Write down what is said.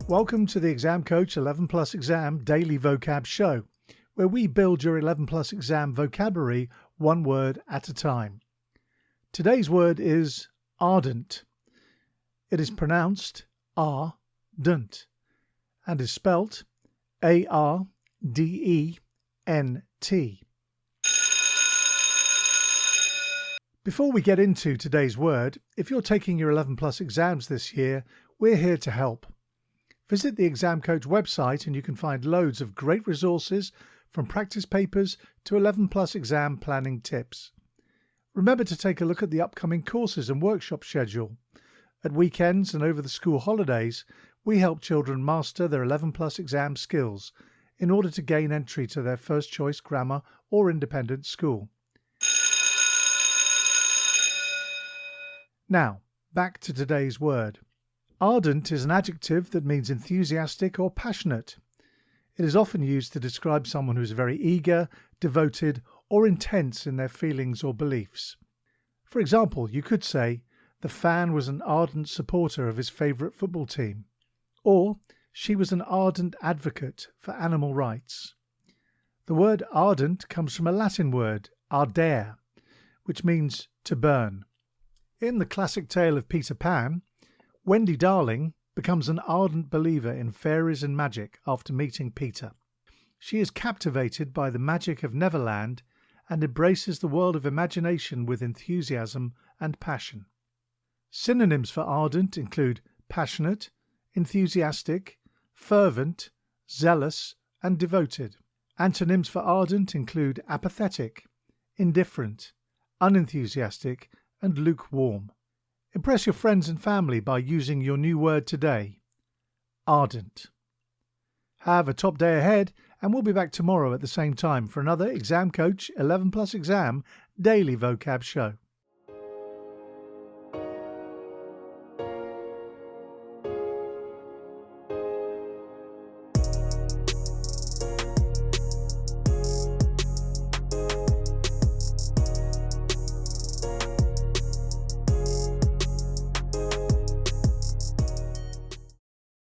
Welcome to the Exam Coach 11 Plus Exam Daily Vocab Show, where we build your 11 Plus Exam vocabulary one word at a time. Today's word is ardent. It is pronounced Ardent and is spelt Ardent. Before we get into today's word, if you're taking your 11 Plus exams this year, we're here to help. Visit the Exam Coach website and you can find loads of great resources from practice papers to 11 Plus exam planning tips. Remember to take a look at the upcoming courses and workshop schedule. At weekends and over the school holidays, we help children master their 11 Plus exam skills in order to gain entry to their first choice grammar or independent school. Now, back to today's word. Ardent is an adjective that means enthusiastic or passionate. It is often used to describe someone who is very eager, devoted, or intense in their feelings or beliefs. For example, you could say, the fan was an ardent supporter of his favourite football team, or she was an ardent advocate for animal rights. The word ardent comes from a Latin word, ardere, which means to burn. In the classic tale of Peter Pan, Wendy Darling becomes an ardent believer in fairies and magic after meeting Peter. She is captivated by the magic of Neverland and embraces the world of imagination with enthusiasm and passion. Synonyms for ardent include passionate, enthusiastic, fervent, zealous, and devoted. Antonyms for ardent include apathetic, indifferent, unenthusiastic, and lukewarm. Impress your friends and family by using your new word today, ardent. Have a top day ahead, and we'll be back tomorrow at the same time for another Exam Coach 11 Plus Exam Daily Vocab Show.